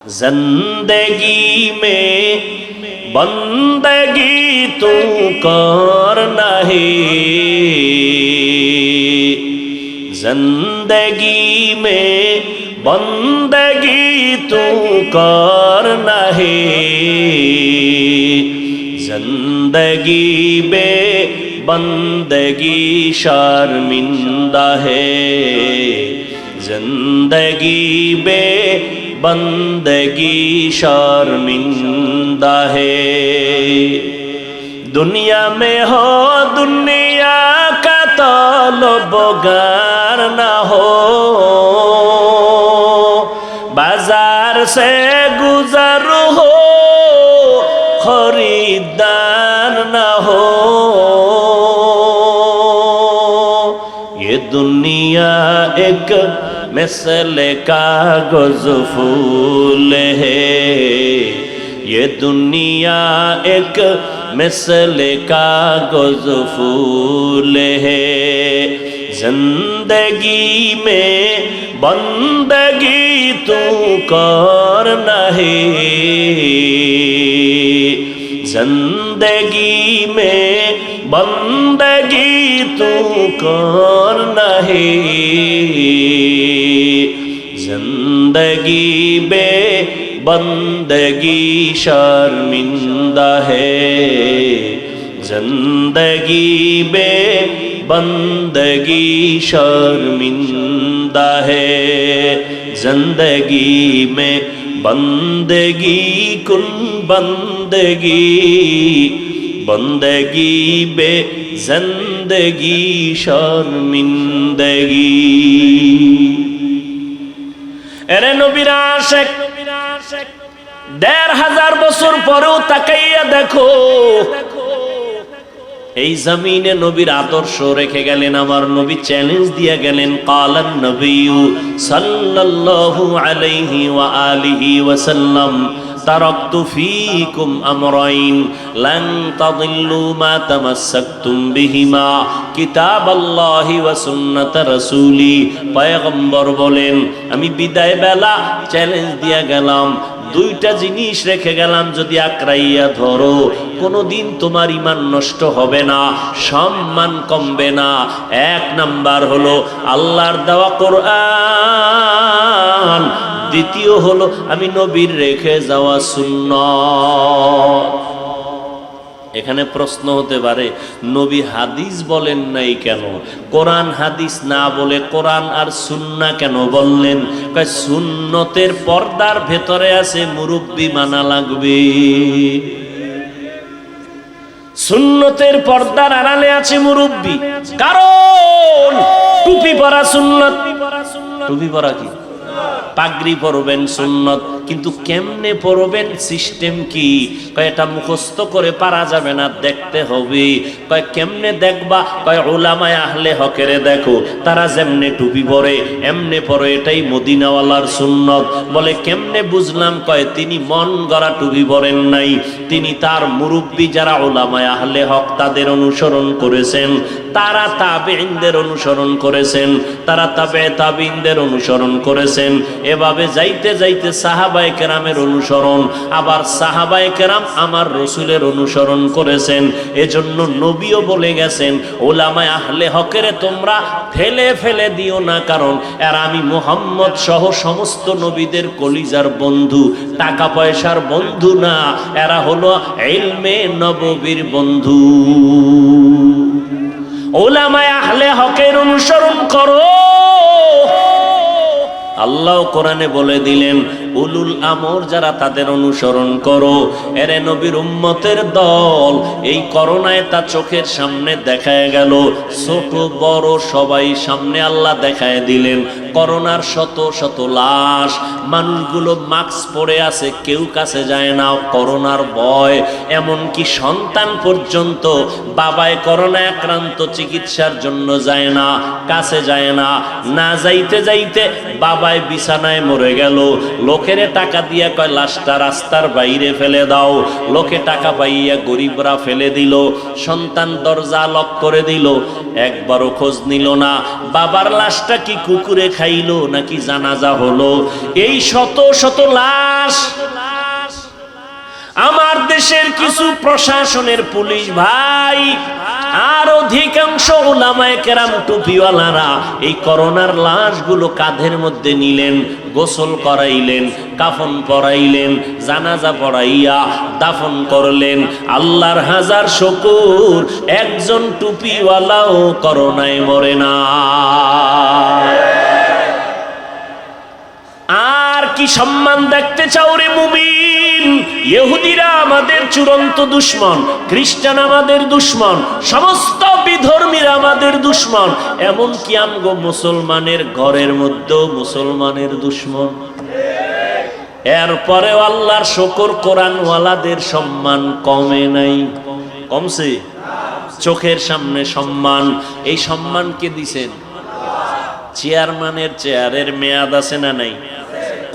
जिंदगी में बंदगी तू करना है, जिंदगी में बंदगी तू करना है, जिंदगी में बंदगी शर्मिंदा है, जिंदगी में बंदगी शर्मिंदा है। दुनिया में हो दुनिया का तलबगार न हो, बाजार से गुजर हो खरीदार न हो। ये दुनिया एक मिसले कागज फूल है, ये दुनिया एक मिसले कागज फूल है। जिंदगी में बंदगी तू करना है, जिंदगी में बंदगी तू करना है, जिंदगी में बंदगी शर्मिंदा है, जिंदगी में बंदगी शर्मिंदा है। जिंदगी में बंदगी कुन बंदगी, बंदगी बे जिंदगी शर्मिंदगी। এরে নবীর আশিক ১৫০০ বছর পরেও তাকাইয়া দেখো, এই জমিনে নবীর আদর্শ রেখে গেলেন। আমার নবী চ্যালেঞ্জ দিয়ে গেলেন, কালান নবিয়্যু সাল্লাল্লাহু আলাইহি ওয়া আলিহি ওয়াসাল্লাম, তারাকতু ফীকুম আমরাইন লান তাদিল্লু মা তামাসসাকতুম বিহিমা কিতাবাল্লাহি ওয়া সুন্নাত রাসূলি। পয়গম্বর বলেন, আমি বিদায় বেলা চ্যালেঞ্জ দিয়ে গেলাম, দুইটা জিনিস রেখে গেলাম, যদি আঁকড়াইয়া ধরো কোনোদিন তোমার ঈমান নষ্ট হবে না, সম্মান কমবে না। এক নাম্বার হলো আল্লাহর দেওয়া কোরআন, দ্বিতীয় হলো আমি নবীর রেখে যাওয়া সুন্নাত। এখানে প্রশ্ন হতে পারে, নবী হাদিস বলেন নাই কেন, কোরআন হাদিস না বলে কোরআন আর সুন্নাহ কেন বললেন? কয় সুন্নতের পর্দার ভেতরে আছে মুরব্বি মানা লাগবে, সুন্নতের পর্দার আড়ালে আছে মুরব্বি। কারণ টুপি পরা সুন্নত, টুপি পরা কি? পাগড়ি পরবেন সুন্নত, কিন্তু কেমনে পরবেন, সিস্টেম কি? কয় এটা মুখস্থ করে পারা যাবে না, দেখতে হবে। কয় কেমনে দেখবা? কয় উলামায়ে আহলে হকেরে দেখো, তারা যেমনে টুপি পরে এমনে পরে, এটাই মদিনাওয়ালার সুন্নত। বলে কেমনে বুঝলাম? কয় তিনি মন গড়া টুপি পরেন নাই, তিনি তার মুরব্বি যারা উলামায়ে আহলে হক তাদের অনুসরণ করেছেন, তারা তাবেঈনদের অনুসরণ করেছেন, তারা তাবেঈনদের অনুসরণ করেছেন। এভাবে যাইতে যাইতে সাহাবায়ে কেরামের অনুসরণ, আবার সাহাবায়ে কেরাম আমার রসুলের অনুসরণ করেছেন। এজন্য নবীও বলে গেছেন, উলামায়ে আহলে হকের তোমরা ফেলে ফেলে দিও না, কারণ এরা আমি মুহাম্মদ সহ সমস্ত নবীদের কলিজার বন্ধু, টাকা পয়সার বন্ধু না, এরা হলো ইলমে নববীর বন্ধু। উলামায়ে আহলে হকের অনুসরণ করো। আল্লাহ কোরআনে বলে দিলেন, উলুল আমর যারা তাদের অনুসরণ করো। এরে নবীর উম্মতের দল, এই করোনায় তা চোখের সামনে দেখায় গেল, ছোট বড় সবাই সামনে আল্লাহ দেখায় দিলেন। করোনার শত শত লাশ, মানুষগুলো মাস্ক পরে আছে, কেউ কাছে যায় না, করোনার ভয়। এমনকি সন্তান পর্যন্ত বাবায় করোনা আক্রান্ত, চিকিৎসার জন্য যায় না, কাছে যায় না। না যাইতে যাইতে বাবায় বিছানায় মরে গেল, লোক লোকেরে টাকা দিয়া কয় লাশটা রাস্তার বাইরে ফেলে দাও। লোকে টাকা পাইয়া গরিবরা ফেলে দিল। সন্তান দরজা লক করে দিল, একবারও খোঁজ নিল না বাবার লাশটা কি কুকুরে খাইলো নাকি জানাজা হলো। এই শত শত লাশ। আমার দেশের কিছু প্রশাসনের পুলিশ ভাই আর অধিকাংশ উলামায়ে কেরাম টুপিওয়ালারা এই করোনার লাশগুলো কাঁধের মধ্যে নিলেন, গোসল করাইলেন, কাফন পরাইলেন, জানাজা পড়াইয়া দাফন করলেন। আল্লাহর হাজার শুকর, একজন টুপিওয়ালাও করোনায় মরে না। আর কি সম্মান দেখতে চাও রে মুমিন? ইহুদিরা আমাদের চূড়ান্ত দুশমন, খ্রিস্টান আমাদের দুশমন, সমস্ত বিধর্মীরা আমাদের দুশমন, এমনকি আমগো মুসলমানের ঘরের মধ্যেও মুসলমানের দুশমন। এরপরেও আল্লাহর শুকর, কোরআনওয়ালাদের সম্মান কমে নাই, কমছে। চোখের সামনে সম্মান। এই সম্মানকে দিছেন। চেয়ারম্যানের চেয়ারের মেয়াদ আছে না নাই?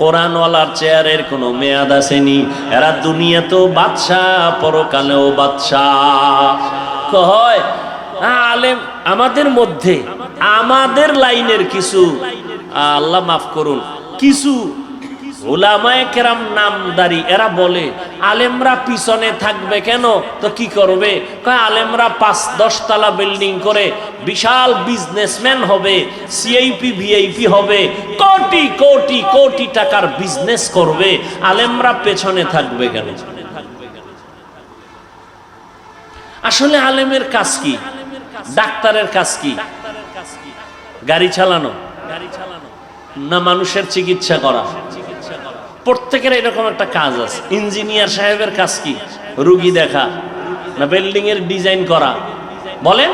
কোরআনওয়ালার চেয়ারের কোনো মেয়াদ আসেনি। এরা দুনিয়াতেও বাদশাহ, পরকালেও বাদশাহ। কয় আলেম আমাদের মধ্যে, আমাদের লাইনের কিছু, আল্লাহ মাফ করুন, কিছু উলামায়ে কেরাম নামদারি, এরা বলে আলেমরা পিছনে থাকবে কেন? তো কি করবে? কয় আলেমরা 5-10 তলা বিল্ডিং করে বিশাল বিজনেসম্যান হবে, সিআইপি ভিআইপি হবে, কোটি কোটি কোটি টাকার বিজনেস করবে, আলেমরা পেছনে থাকবে কেন? আসলে আলেমের কাজ কি? ডাক্তারের কাজ কি? গাড়ি চালানো না মানুষের চিকিৎসা করা? প্রত্যেকের এরকম একটা কাজ আছে। ইঞ্জিনিয়ার সাহেবের কাজ কি? রুগী দেখা না বিল্ডিং এর ডিজাইন করা? বলেন।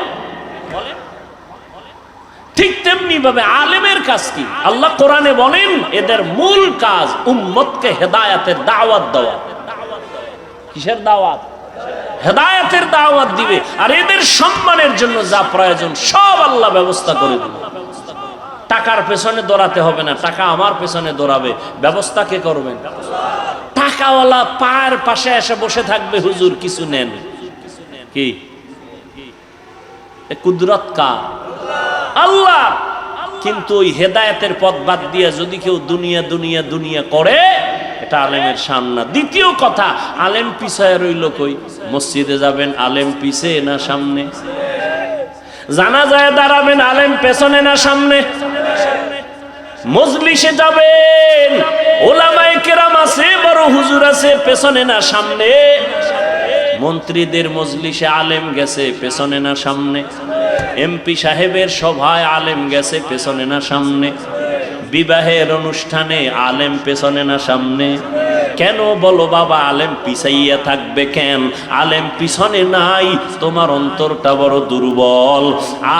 ঠিক তেমনি ভাবে আলেমের কাজ কি? আল্লাহ কোরআনে বলেন এদের মূল কাজ উম্মতকে হেদায়েতের দাওয়াত দেওয়া। কিসের দাওয়াত? হেদায়েতের দাওয়াত দিবে। আর এদের সম্মানের জন্য যা প্রয়োজন সব আল্লাহ ব্যবস্থা করে দিবে। টাকার পেছনে দৌড়াতে হবে না, টাকা আমার পেছনে দৌড়াবে। ব্যবস্থা কে করবেন? টাকাওয়ালা পায়ের পাশে এসে বসে থাকবে, হুজুর কিছু নেন। কি কুদরত কার? আল্লাহ। কিন্তু ওই হেদায়েতের পথ বাদ দিয়ে যদি কেউ দুনিয়া দুনিয়া দুনিয়া করে, এটা আলেমের শান না। দ্বিতীয় কথা, আলেম পিছায় রইল কই? মসজিদে যাবেন, আলেম পিছে না সামনে? জানাজায় দাঁড়াবেন, আলেম পেছনে না সামনে? মজলিসে যাবেন, উলামায়ে কেরাম আছে, বড় হুজুর আছে, পেছনে না সামনে? মন্ত্রীদের মজলিসে আলেম গেছে, পেছনে না সামনে? এমপি সাহেবের সভায় আলেম গেছে, পেছনে না সামনে? বিবাহের অনুষ্ঠানে আলেম পেছনে না সামনে? কেন বলো বাবা, আলেম পিছাইয়া থাকবে কেন? আলেম পিছনে নাই, তোমার অন্তরটা বড় দুর্বল।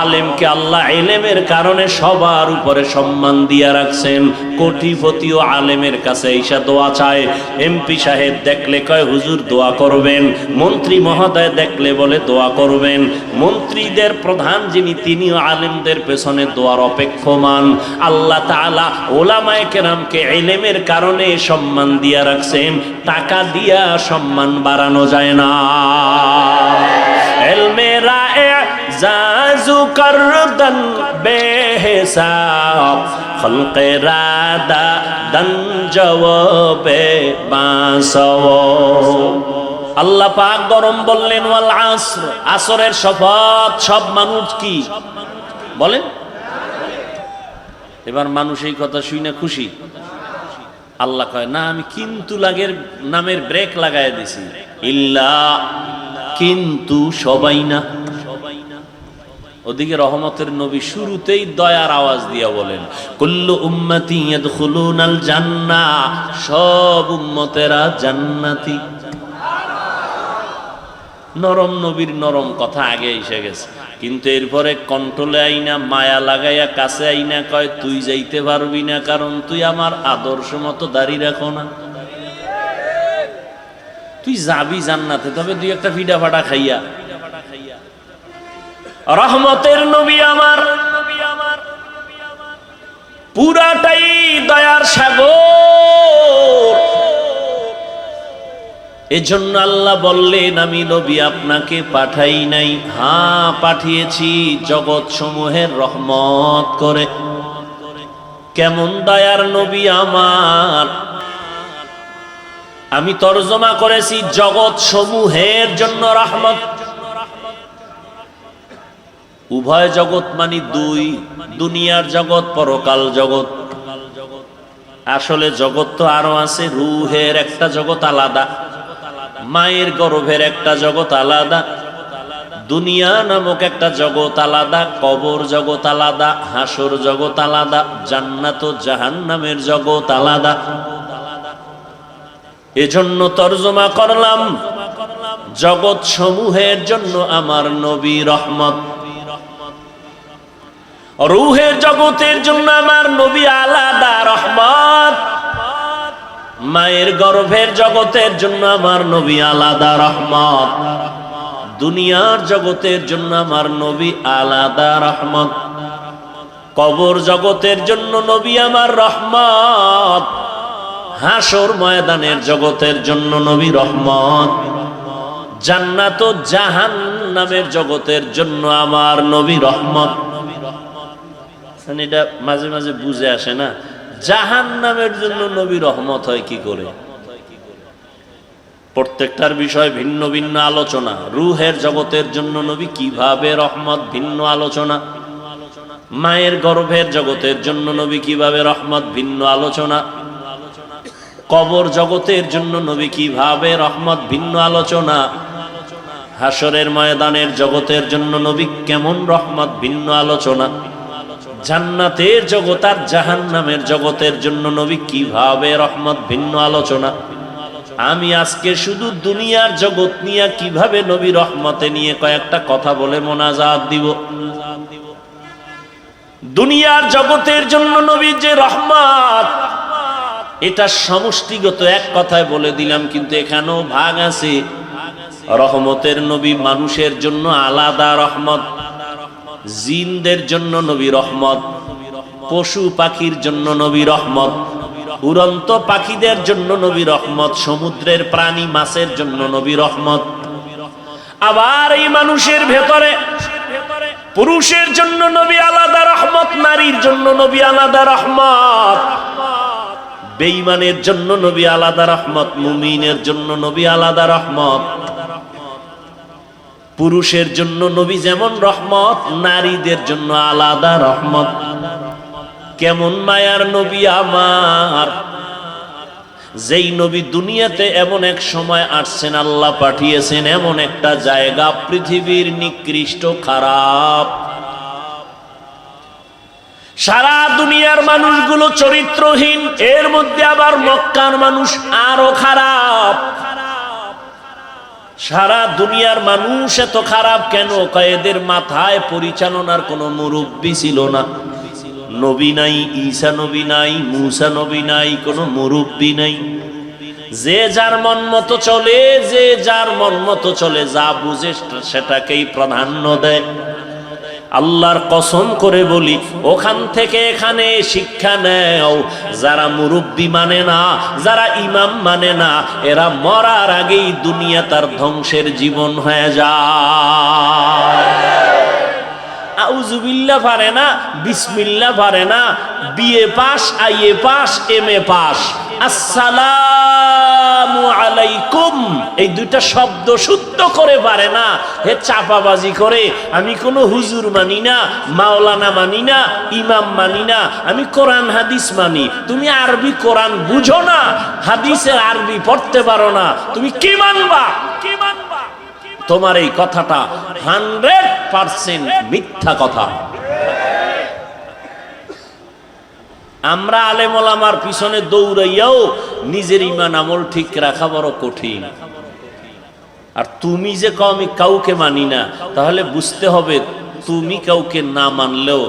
আলেমকে আল্লাহ ইলমের কারণে সবার উপরে সম্মান দিয়া রাখছেন। কোটিপতিও আলেমের কাছে এসে দোয়া চায়। এমপি সাহেব দেখলে কয় হুজুর দোয়া করবেন, মন্ত্রী মহোদয় দেখলে বলে দোয়া করবেন। মন্ত্রীদের প্রধান যিনি, তিনিও আলেমদের পেছনে দোয়ার অপেক্ষমান। আল্লাহ তাআলা উলামায়ে কেরামকে ইলমের কারণে সম্মান দিয়া রাখছেন। টাকা দিয়া সম্মান বাড়ানো যায় না। ইলমেরা ইজাজু করদান বেহিসাব, খলকেরা দান জওয়াবে বাসাও। আল্লাহ পাক গরম বললেন ওয়াল আসর, আসরের শপথ। সব মানুষ কি বলেন? এবার মানুষ এই কথা শুনে খুশি। আল্লাহ কয় না, আমি কিন্তু লাগের নামের ব্রেক লাগাই দিছি। ইল্লা, কিন্তু সবাই না। ওদিকে রহমতের নবী শুরুতেই দয়ার আওয়াজ দিয়া বলেন কুল্লু উম্মতি ইয়াদখুলুনাল জান্নাহ, সব উম্মতেরা জান্নাতি। নরম নবীর নরম কথা আগে এসে গেছে, কিন্তু এরপরে কন্ট্রোলে আইনা মায়া লাগাইয়া কাছে আইনা কয় তুই যাইতে পারবি না, কারণ তুই আমার আদর্শ মতো দাড়ি রাখো না। তুই যাবি জান্নাতে, তবে দুই একটা ফিডা ফাটা খাইয়া। রহমতের নবী আমার পুরাটাই দয়ার সাগর। এজন্য আল্লাহ বললেন, আমি নবী আপনাকে পাঠাই নাই, হ্যাঁ পাঠিয়েছি জগৎ সমূহের রহমত করে। কেমন দয়ার নবী আমার! আমি তরজমা করেছি জগৎ সমূহের জন্য রহমত। উভয় জগৎ মানে দুই, দুনিয়ার জগৎ, পরকাল জগৎ। আসলে জগৎ তো আরো আছে, রুহের একটা জগৎ আলাদা, মায়ের গর্ভের একটা জগৎ আলাদা, দুনিয়া নামক একটা জগৎ আলাদা, কবর জগৎ আলাদা, হাসর জগৎ আলাদা, জান্নাত ও জাহান্নামের জগৎ আলাদা। এজন্য তরজমা করলাম জগৎ সমূহের জন্য আমার নবী রহমত, রুহের জগতের জন্য আমার নবী আলাদা রহমত, মায়ের গর্ভের জগতের জন্য আমার নবী আলাদা রহমত, দুনিয়ার জগতের জন্য আমার নবী আলাদা রহমত, কবর জগতের জন্য নবী আমার রহমত, হাসর ময়দানের জগতের জন্য নবী রহমত, জান্নাত ও জাহান্নামের জগতের জন্য আমার নবী রহমত। এটা মাঝে মাঝে বুঝে আসে না, জাহান্নামের জন্য নবী রহমত হয় কি করে? প্রত্যেকটার বিষয় ভিন্ন ভিন্ন আলোচনা। রুহের জগতের জন্য নবী কিভাবে রহমত, ভিন্ন আলোচনা। মায়ের গর্ভের জগতের জন্য নবী কিভাবে রহমত, ভিন্ন আলোচনা। কবর জগতের জন্য নবী কিভাবে রহমত, ভিন্ন আলোচনা। হাসরের ময়দানের জগতের জন্য নবী কেমন রহমত, ভিন্ন আলোচনা। জান্নাতের জগৎ আর জাহান্নামের জগতের জন্য নবী কিভাবে রহমত, ভিন্ন আলোচনা। আমি আজকে শুধু দুনিয়ার জগৎ নিয়ে কিভাবে নবী রহমতে নিয়ে কয়েকটা কথা বলে মোনাজাত দিব। দুনিয়ার জগতের জন্য নবী যে রহমত, এটা সমষ্টিগত এক কথায় বলে দিলাম, কিন্তু এখানেও ভাগ আছে। রহমতের নবী মানুষের জন্য আলাদা রহমত, জিনদের জন্য নবী রহমত, পশু পাখির জন্য নবী রহমত, উড়ন্ত পাখিদের জন্য নবী রহমত, সমুদ্রের প্রাণী মাছের জন্য নবী রহমত। আবার এই মানুষের ভেতরে পুরুষের জন্য নবী আলাদা রহমত, নারীর জন্য নবী আলাদা রহমত, বেঈমানের জন্য নবী আলাদা রহমত, মুমিনের জন্য নবী আলাদা রহমত। পুরুষের জন্য নবী যেমন রহমত, নারীদের জন্য আলাদা রহমত। কেমন মায়ার নবী আমার! যেই নবী দুনিয়াতে এমন এক সময় আসছেন, আল্লাহ পাঠিয়েছেন এমন একটা জায়গা, পৃথিবীর নিকৃষ্ট খারাপ, সারা দুনিয়ার মানুষগুলো চরিত্রহীন, এর মধ্যে আবার মক্কার মানুষ আরো খারাপ। সারা দুনিয়ার মানুষ এত খারাপ কেন? এদের মাথায় পরিচালনার কোনো মুরব্বী ছিল না, নবী নাই, ঈসা নবী নাই, মুসা নবী নাই, কোনো মুরব্বী নাই। যে যার মন মতো চলে, যে যার মন মতো চলে, যা বুঝে সেটাকেই প্রাধান্য দেয়। আল্লাহর কসম করে বলি, ওখান থেকে এখানে শিক্ষা নেও। যারা মুরব্বী মানে না, যারা ইমাম মানে না, এরা মরার আগেই দুনিয়া তার ধ্বংসের জীবন হয়ে যায়। আউযুবিল্লাহ পারে না, বিসমিল্লাহ পারে না, BA pass, IA pass, MA pass, আসসালামু আলাইকুম এই দুইটা শব্দ শুদ্ধ করে পারে না। হে চাপাবাজি করে, আমি কোনো হুজুর মানি না, মাওলানা মানি না, ইমাম মানি না, আমি কোরআন হাদিস মানি। তুমি আরবি কোরআন বুঝো না, হাদিসের আরবি পড়তে পারো না, তুমি কি মানবা? কি মানবা? তোমার এই কথাটা 100% মিথ্যা কথা। আমরা আলেম ওলামার পিছনে দৌড়াইয়াও নিজের ঈমান আমল ঠিক রাখা বড় কঠিন। আর তুমি যে কও আমি কাউকে মানি না, তাহলে বুঝতে হবে তুমি কাউকে না মানলেও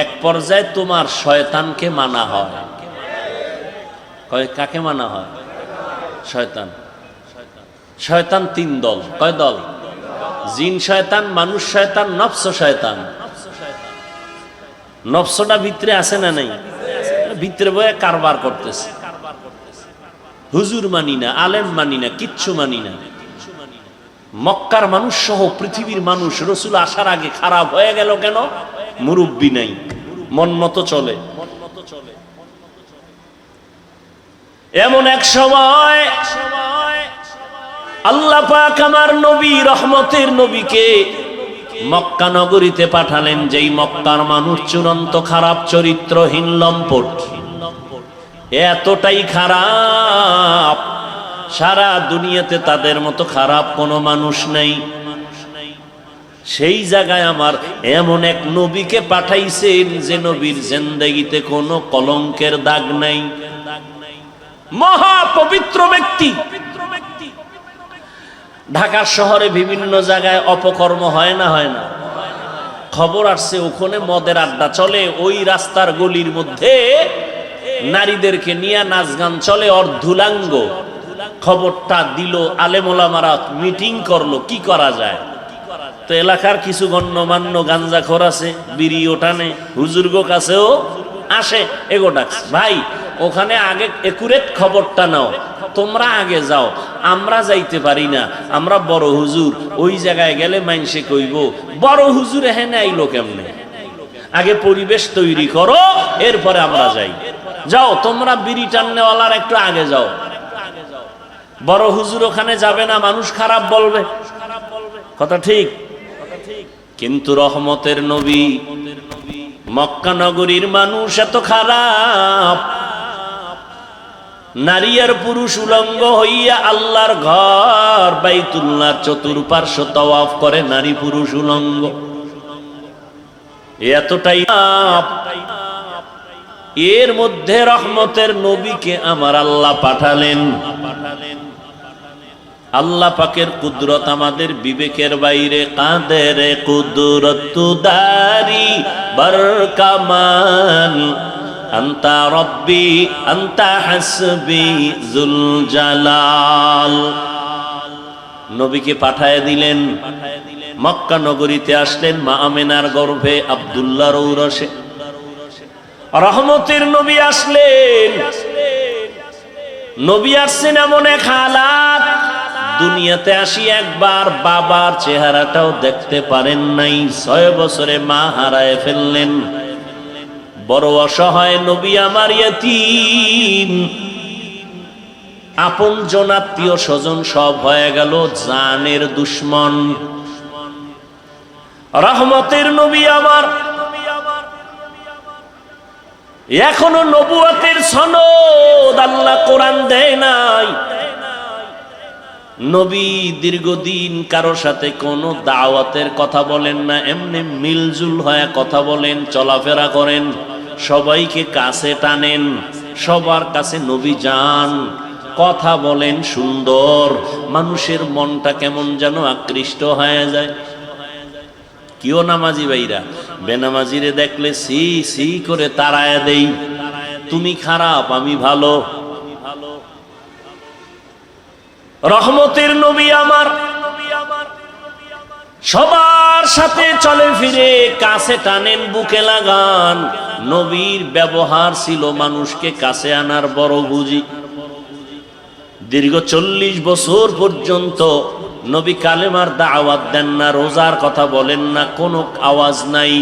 এক পর্যায়ে তোমার শয়তানকে মানা হয়। কাকে মানা হয়? শয়তান। শয়তান 3 দল। কয় দল? জিন শয়তান, মানুষ শয়তান, নফস শয়তান। নফসটা ভিতরে আছে না নাই? ভিতরে বয়ে কারবার করতেছে। হুজুর মানি না, আলেম মানি না, কিচ্ছু মানি না। মক্কার মানুষ সহ পৃথিবীর মানুষ রসুল আসার আগে খারাপ হয়ে গেল কেন? মুরব্বি নাই, মন মতো চলে। এমন এক সময় আল্লাহ পাক আমার নবী, রহমতের নবীকে মক্কা নগরীতে পাঠালেন, যেই মক্কার মানুষ চূড়ান্ত খারাপ, চরিত্রহীন, লম্পট, এতটাই খারাপ সারা দুনিয়াতে তাদের মতো খারাপ কোনো মানুষ নেই। সেই জায়গায় আমার এমন এক নবীকে পাঠাইছেন যে নবীর জিন্দেগিতে কোনো কলঙ্কের দাগ নাই, মহা পবিত্র ব্যক্তি। ঢাকা শহরে বিভিন্ন জায়গায় অপকর্ম হয় না? হয় না? খবর আসছে ওখানে মদের আড্ডা চলে, ওই রাস্তার গলির মধ্যে নারীদেরকে নিয়ে নাচ গান চলে, অর্ধুলাঙ্গ। খবরটা দিল, আলেম ওলামারা মিটিং করলো, কি করা যায়। তো এলাকার কিছু গণ্যমান্য গাঞ্জাখোর আছে, বিড়িও টানে, হুজুর্গ কাছেও আসে, এগো ডাকস, ভাই ওখানে আগে একুরেট খবরটা নাও, তোমরা আগে যাও, আমরা যাইতে পারি না, আমরা বড় হুজুর, ওই জায়গায় গেলে মাইনসে কইব বড় হুজুর এখানে আইলো কেমনে, আগে পরিবেশ তৈরি করো, এরপরে আমরা যাই। যাও তোমরা বিড়ি টান্নেওয়ালার একটু আগে যাও, বড় হুজুর ওখানে যাবে না, মানুষ খারাপ বলবে। কথা ঠিক? কিন্তু রহমতের নবী, মক্কা নগরীর মানুষ এত খারাপ, নারী আর পুরুষ উলঙ্গ হইয়া আল্লাহর ঘর বাইতুল্লাহর চতুর্পার্শ্ব তাওয়াফ করে, নারী পুরুষ উলঙ্গ, এতটাই পাপ। এর মধ্যে রহমতের নবীকে আমার আল্লাহ পাঠালেন। আল্লাহ পাকের কুদরত আমাদের বিবেকের বাইরে, কাদের কুদরত দারি বরকামান, আন্তা রব্বি আন্তা হাসবি জুল জালাল। নবীকে পাঠায় দিলেন, মক্কা নগরীতে আসলেন, মা আমেনার গর্ভে আব্দুল্লাহর ঔরসে রহমতের নবী আসলেন। নবী আসছেন এমন এক হালাত, দুনিয়াতে আসি একবার বাবার চেহারাটাও দেখতে পারেন নাই, 6 বছরে মা হারায় ফেললেন। বড় অসহায় নবী আমার, ইয়তীম, আপন জন আত্মীয় স্বজন সব হয়ে গেল জানের দুশ্মন। রহমতের নবী আমার এখনো নবুয়তের সনদ আল্লাহ কোরআন দেয় নাই। নবী দীর্ঘদিন কারো সাথে কোনো দাওয়াতের কথা বলেন না, এমনি মিলজুল হয়ে কথা বলেন, চলাফেরা করেন, সবাইকে কাছে টানেন, সবার কাছে নবী যান, কথা বলেন সুন্দর, মানুষের মনটা কেমন যেন আকৃষ্ট হয়ে যায়। কেউ নামাজি ভাইরা বেনামাজিরে দেখলে সি সি করে তাড়ায় দেই, তুমি খারাপ আমি ভালো। রহমতের নবী আমার সবার সাথে চলে ফিরে, কাছে টানেন, বুকে লাগান। নবীর ব্যবহার ছিল মানুষকে কাছে আনার বড় বুঝি। দীর্ঘ 40 বছর পর্যন্ত নবী কালেমার দাওয়াত দেন না, রোজার কথা বলেন না, কোনো আওয়াজ নাই।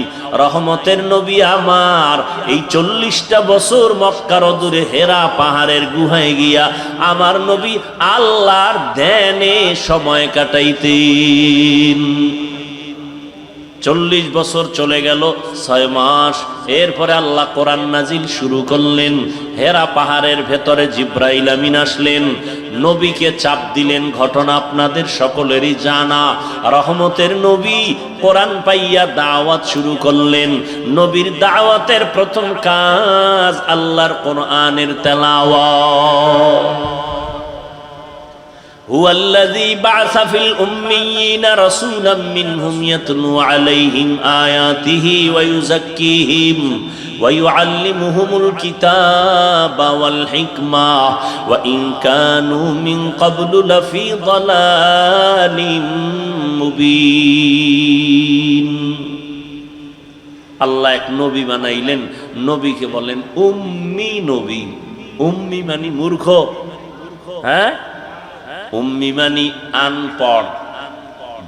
রহমতের নবী আমার এই 40টা বছর মক্কার অদূরে হেরা পাহাড়ের গুহায় গিয়া আমার নবী আল্লাহর ধ্যানে সময় কাটাইতেন। 40 বছর চলে গেল, 6 মাস। এরপরে আল্লাহ কোরআন নাজিল শুরু করলেন। হেরা পাহাড়ের ভেতরে জিব্রাইল আমিন আসলেন, নবীকে চাপ দিলেন। ঘটনা আপনাদের সকলেরই জানা। রহমতের নবী কোরআন পাইয়া দাওয়াত শুরু করলেন। নবীর দাওয়াতের প্রথম কাজ আল্লাহর কোরআনের তেলাওয়াত। هو الذي بعث في الأميين رسولا منهم يتلو عليهم آياته ويزكيهم ويعلمهم الكتاب والحكمة وإن كانوا من قبل لفي ضلال مبين। আল্লাহ এক নবী বানাইলেন, নবীকে বলেন উম্মি নবী। উম্মি মানে মূর্খ, হ্যাঁ, উম্মি মানে আনপড়।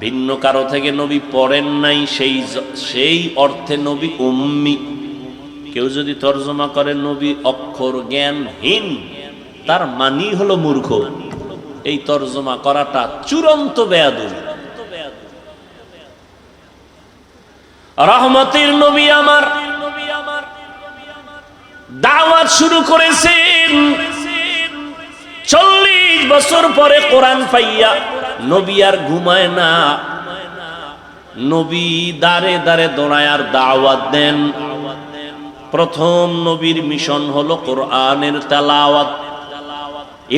ভিন্ন কারো থেকে নবী পড়েন নাই, সেই অর্থে নবী উম্মি। কেউ যদি তর্জমা করে নবী অক্ষর জ্ঞানহীন, তার মানি হলো মূর্খ। এই তর্জমা করাটা চূড়ান্ত বেয়াদবি। রহমতের নবী আমার দাওয়াত শুরু করেছেন 40 বছর পরে কোরআন পাইয়া। নবী আর ঘুমায় না, নবী দাঁড়ে দাঁড়ে দৌড়ায় আর দাওয়াত দেন। প্রথম নবীর মিশন হলো কোরআনের তেলাওয়াত।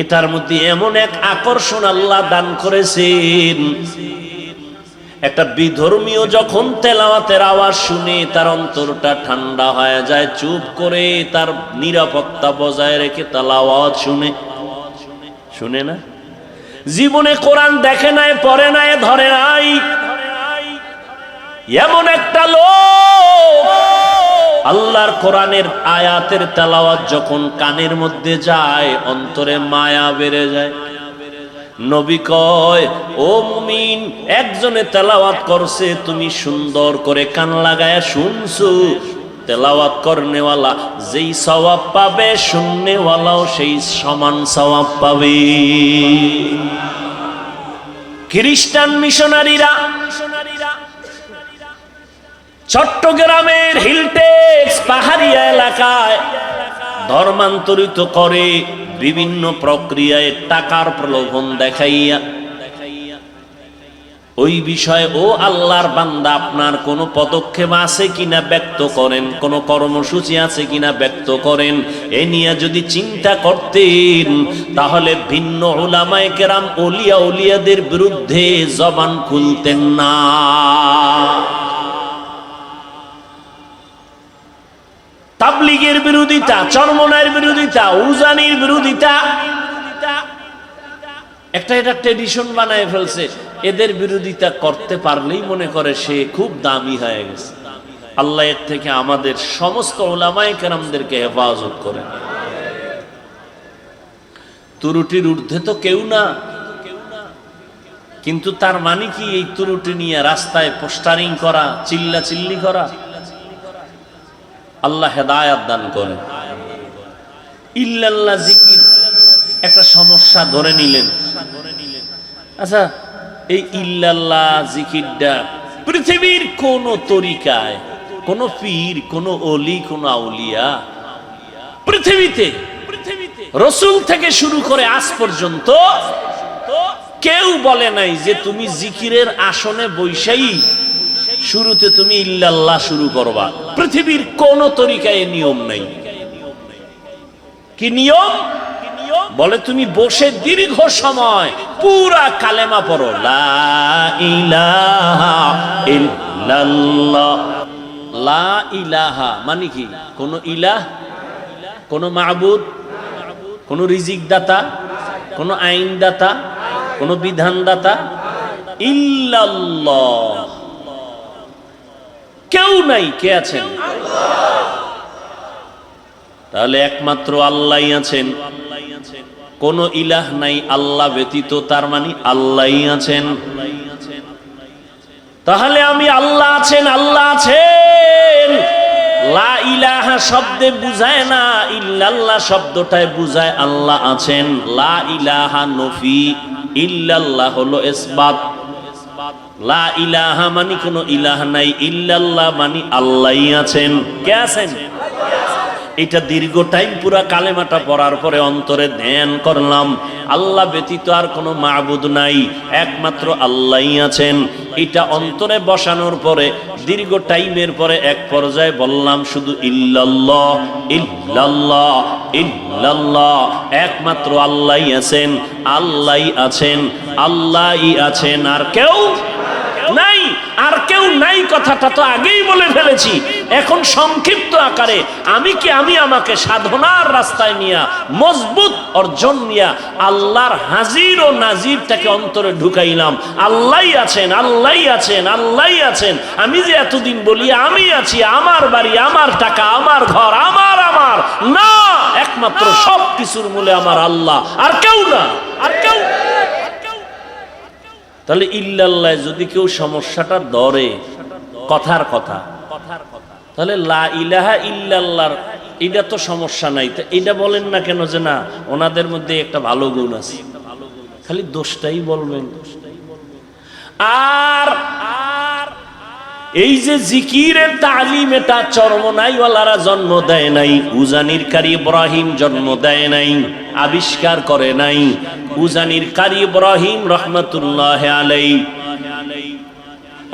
এটার মধ্যে এমন এক আকর্ষণ আল্লাহ দান করেছেন, একটা বিধর্মীয় যখন তেলাওয়াতের আওয়াজ শুনে তার অন্তরটা ঠান্ডা হয়ে যায়, চুপ করে তার নিরাপত্তা বজায় রেখে তেলাওয়াত শুনে না। জীবনে কোরআন দেখে নাই, পড়ে নাই, ধরে নাই, এমন একটা লোক আল্লাহর কোরআনের আয়াতের তেলাওয়াত যখন কানের মধ্যে যায়, অন্তরে মায়া বেড়ে যায়। নবী কয়, ও মুমিন, একজনে তেলাওয়াত করছে, তুমি সুন্দর করে কান লাগায়া শুনছো। তেলাওয়াত করনেওয়ালা যেই সওয়াব পাবে, শুননেওয়ালাও সেই সমান সওয়াব পাবে। খ্রিস্টান মিশনারিরা চট্টগ্রামের হিলটেক্স পাহাড়িয়া এলাকায় ধর্মান্তরিত করে বিভিন্ন প্রক্রিয়ায় টাকার প্রলোভন দেখাইয়া। ওই বিষয়ে ও আল্লাহর বান্দা, আপনার কোনো পদক্ষেপ আছে কিনা ব্যক্ত করেন, কোনো কর্মসূচি আছে কিনা ব্যক্ত করেন। এ নিয়ে যদি চিন্তা করতেন তাহলে ভিন্ন উলামায়ে কেরাম ওলিয়া উলিয়াদের বিরুদ্ধে জবান খুলতেন না। তাবলীগের বিরোধিতা, চরমনায়ের বিরোধিতা, উজানির বিরোধিতা, এটা ট্রেডিশন বানায় ফেলছে। এদের বিরোধিতা করতে পারলেই মনে করে সে খুব দামি হয়ে গেছে। আল্লাহ এর থেকে আমাদের সমস্ত উলামায়ে কেরামদেরকে হেফাজত করেন। ত্রুটির ঊর্ধ্বে তো কেউ না, কিন্তু তার মানে কি এই ত্রুটি নিয়ে রাস্তায় পোস্টারিং করা, চিল্লাচিল্লি করা? আল্লাহ হেদায়াত দান করেন। ইল্লাল্লাহ জিকির একটা সমস্যা ধরে নিলেন। আচ্ছা, এই ইল্লাল্লাহ জিকিরটা পৃথিবীর কোন তরিকায়, কোন পীর, কোন অলি, কোন আউলিয়া পৃথিবীতে রাসূল থেকে শুরু করে আজ পর্যন্ত কেউ বলে নাই যে তুমি জিকিরের আসনে বৈশাই শুরুতে তুমি ইল্লাল্লাহ শুরু করবা। পৃথিবীর কোন তরিকায় নিয়ম নাই। কি নিয়ম? বলে তুমি বসে দীর্ঘ সময় পুরা কালেমা পড়ো, লা ইলাহা ইল্লাল্লাহ। লা ইলাহা মানে কি? কোন ইলাহ, কোন মাবুদ, কোন রিজিক দাতা, কোন আইন দাতা, কোন বিধান দাতা ইল্লাল্লাহ কেউ নাই। কে আছেন? তাহলে একমাত্র আল্লাহই আছেন, কোন ইলাহ নাই আল্লাহ ব্যতীত, তার মানে আল্লাহই আছেন। তাহলে আমি আল্লাহ আছেন, আল্লাহ আছেন লা ইলাহা শব্দে বুঝায় না, ইল্লাল্লাহ শব্দটায় বুঝায় আল্লাহ আছেন। লা ইলাহা নফি, ইল্লাল্লাহ হলো ইসবাত। লা ইলাহা মানে কোনো ইলাহ নাই, ইল্লাল্লাহ মানে আল্লাহই আছেন। কে আছেন? এটা দীর্ঘ টাইম পুরা কালেমাটা পড়ার পরে অন্তরে ধ্যান করলাম, আল্লাহ ব্যতীত আর কোনো মাবুদ নাই, একমাত্র আল্লাহই আছেন। এটা অন্তরে বসানোর পরে দীর্ঘ টাইমের পরে এক পর্যায়ে বললাম শুধু ইল্লাল্লাহ ইল্লাল্লাহ ইল্লাল্লাহ, একমাত্র আল্লাহই আছেন, আল্লাহই আছেন, আল্লাহই আছেন, আর কেউ নাই। আর কেউ নাই কথাটা তো আগেই বলে ফেলেছি। এখন সংক্ষিপ্ত আকারে আমি আমাকে সাধনার রাস্তায় নিয়া মজবুত অর্জন নিয়া আল্লাহর হাজির ও নাজিরটাকে অন্তরে ঢুকাইলাম। আল্লাহই আছেন, আল্লাহই আছেন, আল্লাহই আছেন। আমি যে এতদিন বলি আমি আছি, আমার বাড়ি, আমার টাকা, আমার ঘর, আমার না, একমাত্র সব কিছুর মূলে আমার আল্লাহ, আর কেউ না, আর কেউ। তাহলে ইল্লাল্লাহ যদি কেউ সমস্যাটা ধরে, কথার কথা, তাহলে লা ইলাহা ইল্লাল্লাহর এটা তো সমস্যা নাই, তো এটা বলেন না কেন যে না ওনাদের মধ্যে একটা ভালো গুণ আছে, খালি দোষটাই বলবেন। আর এই যে জিকিরের তালিম, এটা চরমনাইওয়ালারা জন্ম দেয় নাই, উজানির কারি ইব্রাহিম জন্ম দেয় নাই, আবিষ্কার করে নাই। উজানির কারি ইব্রাহিম রহমাতুল্লাহ আলাইহি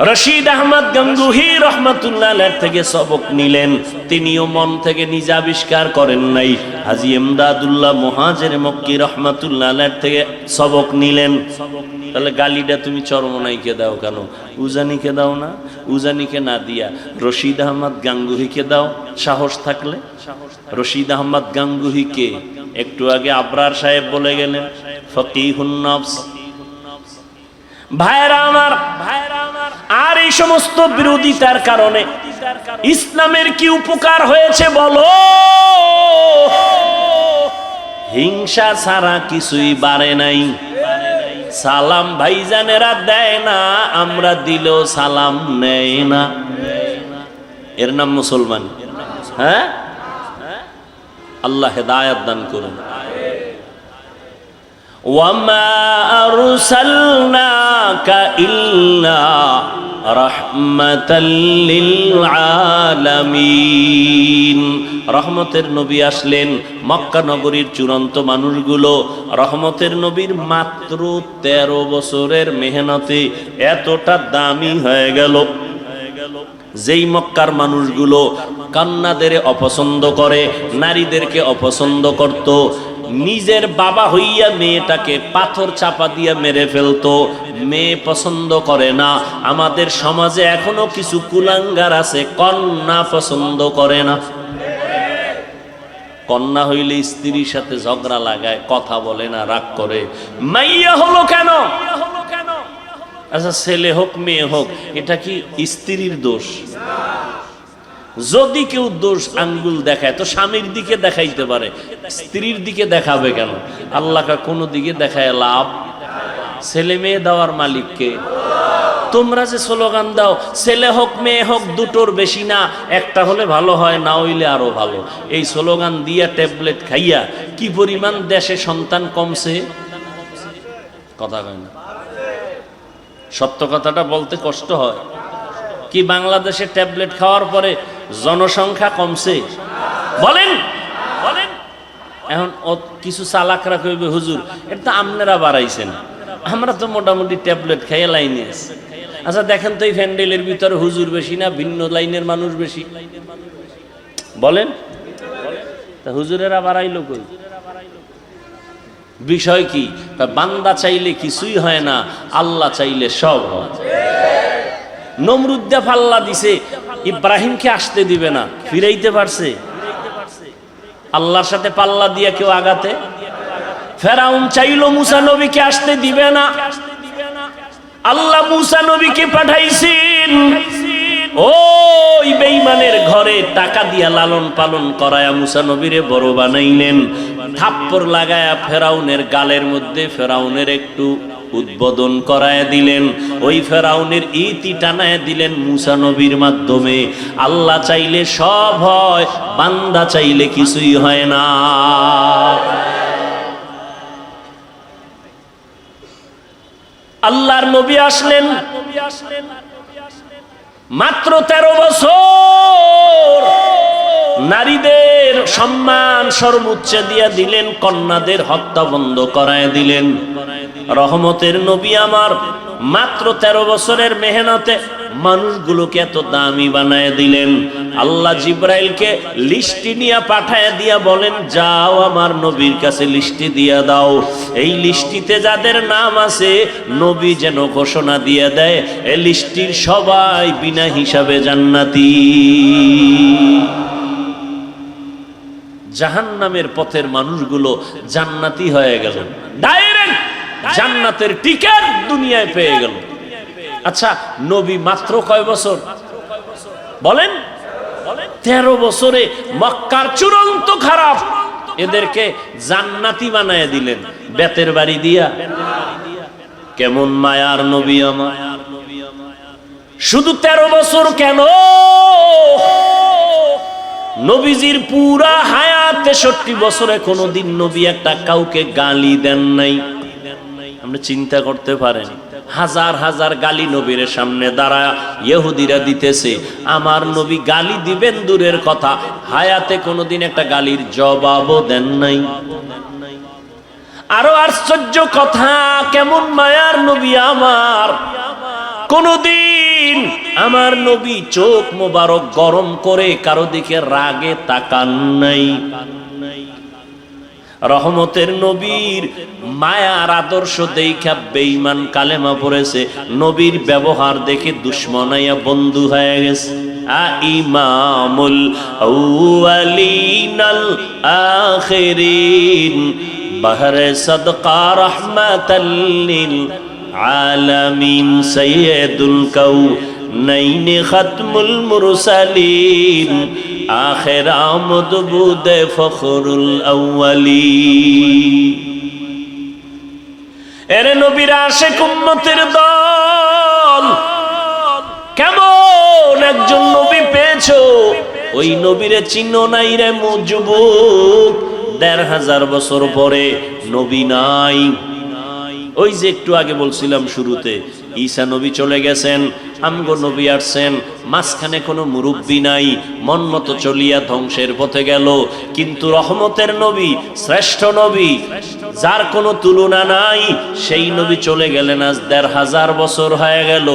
রশিদ আহমদ গঙ্গুহি রহমাতুল্লাহ আলাইহি থেকে সবক নিলেন, তিনিও মন থেকে নিজে আবিষ্কার করেন নাই। হাজী ইমদাদুল্লাহ মুহাজির মক্কি রহমাতুল্লাহ আলাইহি থেকে সবক নিলেন। তাহলে গালিটা তুমি চরমনাইকে দাও কেন, উজানিকে দাও না? উজানিকে না দিয়া রশিদ আহমদ গাঙ্গুহিকে দাও, সাহস থাকলে। রশিদ আহমদ গাঙ্গুহিকে একটু আগে আবরার সাহেব বলে গেলেন ফকিহুন নফস। ভাইরা আমার, আর এই সমস্ত বিরোধিতার কারণে ইসলামের কি উপকার হয়েছে বলো? হিংসা ছাড়া কিছুই বাড়ে নাই। সালাম ভাইজানেরা দেয় না, আমরা দিলেও সালাম নেয় না, এর নাম মুসলমান? হ্যাঁ, আল্লাহ হেদায়েত দান করুন। ওয়ামা আরসালনাকা ইল্লা রাহমাতাল লিল আলামিন। রহমতের নবী আসলেন, মক্কা নগরীর চূড়ান্ত মানুষগুলো রহমতের নবীর মাত্র 13 বছরের মেহনতে এতটা দামি হয়ে গেল। যেই মক্কার মানুষগুলো কন্যাদের অপছন্দ করে, নারীদেরকে অপছন্দ করত, নিজের বাবা হইয়া মেয়েটাকে পাথর চাপা দিয়ে মেরে ফেলতো, মেয়ে পছন্দ করে না। আমাদের সমাজে এখনো কিছু কুলাঙ্গার আছে, কন্যা পছন্দ করে না। কন্যা হইলে স্ত্রীর সাথে ঝগড়া লাগায়, কথা বলে না, রাগ করে। মাইয়া হলো কেন? আচ্ছা, ছেলে হোক মেয়ে হোক, এটা কি স্ত্রীর দোষ? যদি কেউ দোষ আঙ্গুল দেখায় তো স্বামীর দিকে দেখাইতে পারে, স্ত্রীর দিকে দেখাবে কেন? আল্লাহকে কোনো দিকে দেখায় লাভ? ছেলে মেয়ে দেওয়ার মালিককে। তোমরা যে স্লোগান দাও ছেলে হোক মেয়ে হোক দুটোর বেশি না, একটা হলে ভালো হয়, না হইলে আরো ভালো, এই স্লোগান দিয়া ট্যাবলেট খাইয়া কি পরিমাণ দেশে সন্তান কমছে, কথা কয় না। সত্য কথাটা বলতে কষ্ট হয়। কি বাংলাদেশে ট্যাবলেট খাওয়ার পরে জনসংখ্যা কমছে? বলেন বলেন। এখন কিছু চালাকরা কইবে হুজুর এটা তো আপনারা বাড়াইছেন, আমরা তো মোটামুটি ট্যাবলেট খাইয়ে লাইনে আছি। আচ্ছা দেখেন তো এই প্যান্ডেলের ভিতরে হুজুর বেশি না ভিন্ন লাইনের মানুষ বেশি? বলেন, তা হুজুরেরা বাড়াইলো কই? বিষয় কি? বান্দা চাইলে কিছুই হয় না, আল্লাহ চাইলে সব হয়। নমরুদ্দা পাল্লা দিছে, ইব্রাহিমকে আসতে দিবে না, ফিরাইতে পারছে? আল্লাহর সাথে পাল্লা দিয়া কেউ আগাতে? ফেরাউন চাইলো মুসা নবীকে আসতে দিবে না, আল্লাহ মুসা নবীকে পাঠাইছেন। ওই বেঈমানের ঘরে টাকা দিয়া লালন পালন করায়া মুসা নবীরে বড় বানাইলেন। থাপ্পড় লাগায়া ফেরাউনের গালের মধ্যে ফেরাউনের একটু উদ্বোধন করায় দিলেন, ওই ফেরাউনের ইতি টানায় দিলেন মুসা নবীর মাধ্যমে। আল্লাহ চাইলে সব হয়, বান্দা চাইলে কিছুই হয় না। আল্লাহর নবী আসলেন মাত্র 13 বছর, নারীদের সম্মান সর্বোচ্চ দিয়া দিলেন, কন্যাদের হত্যা বন্ধ করায় দিলেন। রহমতের নবী আমার মাত্র 13 বছরের মেহনতে মানুষগুলোকে এত দামি বানায় দিলেন। আল্লাহ জিব্রাইলকে লিস্টি নিয়ে পাঠায় দিয়া বলেন, যাও আমার নবীর কাছে লিস্টি দিয়া দাও, এই লিস্টিতে যাদের নাম আছে নবী যেন ঘোষণা দিয়ে দেয় এই লিস্টির সবাই বিনা হিসাবে জান্নাতি। জাহান্নামের পথের মানুষগুলো জান্নাতি হয়ে গেল, ডাইরেক্ট জান্নাতের টিকিট দুনিয়ায় পেয়ে গেল। আচ্ছা, নবী মাত্র কয় বছর বলেন? 13 বছরে মক্কার চূড়ান্ত খারাপ এদেরকে জান্নাতি বানায় দিলেন বেতের বাড়ি দিয়া। কেমন মায়ার নবী আমার! শুধু 13 বছর কেন, নবীজির পুরা হায়াত 63 বছরে কোনদিন নবী একটা কাউকে গালি দেন নাই। আপনি চিন্তা করতে পারেন, হাজার হাজার গালি নবীর সামনে দাঁড়ায় ইহুদিরা দিতেছে, আমার নবী গালি দিবেন দূরের কথা, হায়াতে কোনদিন একটা গালির জবাবও দেন নাই। আরো আশ্চর্য কথা, কেমন মায়ার নবী আমার! কোনদিন আমার নবী চোখ মোবারক গরম করে কারো দিকে রাগে তাকান নাই। রহমতের নবীর মায়ার আদর্শ দেখা বেঈমান কালেমা পড়েছে, নবীর ব্যবহার দেখে দুশমনাইয়া বন্ধু হয়ে গেছে। ইমামুল আউয়ালিনাল আখিরিন বাহরে সাদকা রাহমাতাল লিল আলামিন সাইয়্যিদুল কাউনাইন খাতমুল মুরসালিন আখির আমদ বুদে ফখরুল আউয়ালিন। এরে নবীর আশিক উম্মতের দল, কেমন একজন নবী পেয়েছো, ওই নবীরে চিনো নাই রে যুবক। 1500 বছর পরে নবী নাই। ওই যে একটু আগে বলছিলাম শুরুতে, ঈসা নবী চলে গেছেন, আমগো নবী আসছেন, মাঝখানে কোনো মুরব্বী নাই, মন মতো চলিয়া ধ্বংসের পথে গেল। কিন্তু রহমতের নবী, শ্রেষ্ঠ নবী, যার কোনো তুলনা নাই, সেই নবী চলে গেলেন, আজ 1500 বছর হয়ে গেল।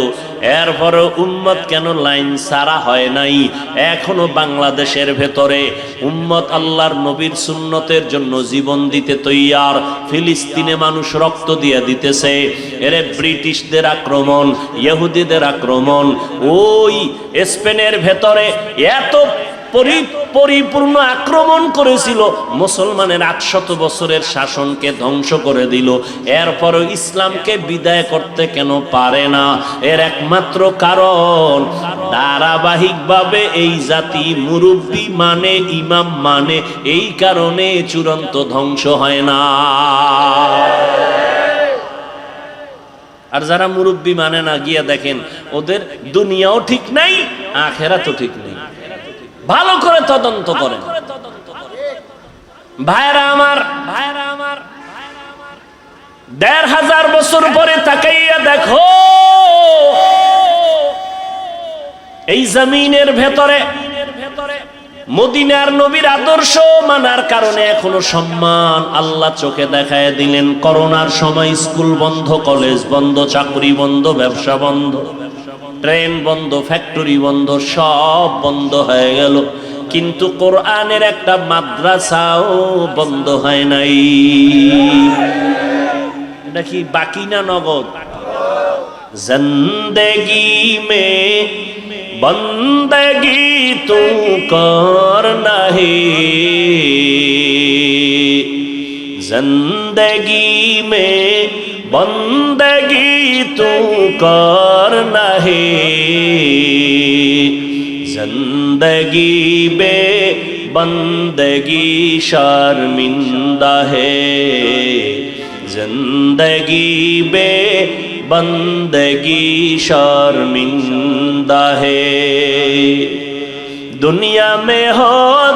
এরপরে উম্মত কেন লাইন সারা হয় নাই? এখনো বাংলাদেশের ভেতরে উম্মত আল্লাহর নবীর সুন্নতের জন্য জীবন দিতে তৈয়ার। ফিলিস্তিনে মানুষ রক্ত দিয়ে দিতেছে। এরে ব্রিটিশদের আক্রমণ, ইহুদিদের আক্রমণ, ওই স্পেনের ভেতরে এত পরিপূর্ণ আক্রমণ করেছিল, মুসলমানের 800 বছরের শাসনকে ধ্বংস করে দিল। এরপরও ইসলামকে বিদায় করতে কেন পারে না? এর একমাত্র কারণ, ধারাবাহিকভাবে এই জাতি মুরব্বী মানে, ইমাম মানে, এই কারণে চূড়ান্ত ধ্বংস হয় না। আর যারা মুরব্বী মানে না, গিয়া দেখেন ওদের দুনিয়াও ঠিক নাই, আখেরাতও ঠিক নেই। ভালো করে তদন্ত করেন ভাইরা আমার। 1500 বছর পরে তাকাইয়া দেখো, এই জমিনের ভেতরে মদিনার নবীর আদর্শ মানার কারণে এখনো সম্মান আল্লাহ চোখে দেখায় দিলেন। করোনার সময় স্কুল বন্ধ, কলেজ বন্ধ, চাকরি বন্ধ, ব্যবসা বন্ধ, ট্রেন বন্ধ, ফ্যাক্টরি বন্ধ, সব বন্ধ হয়ে গেল। কিন্তু কোরআনের একটা মাদ্রাসাও বন্ধ হয় নাই। এটা কি বাকি না নগদ? জিন্দেগি মে বন্দগি তু করনা হে, জিন্দেগি মে বন্দগি তু করনা হে, জিন্দেগি বে বন্দগি শর্মিন্দা হে, जिंदगी बे बंदगी शर्मिंदा है। दुनिया में हो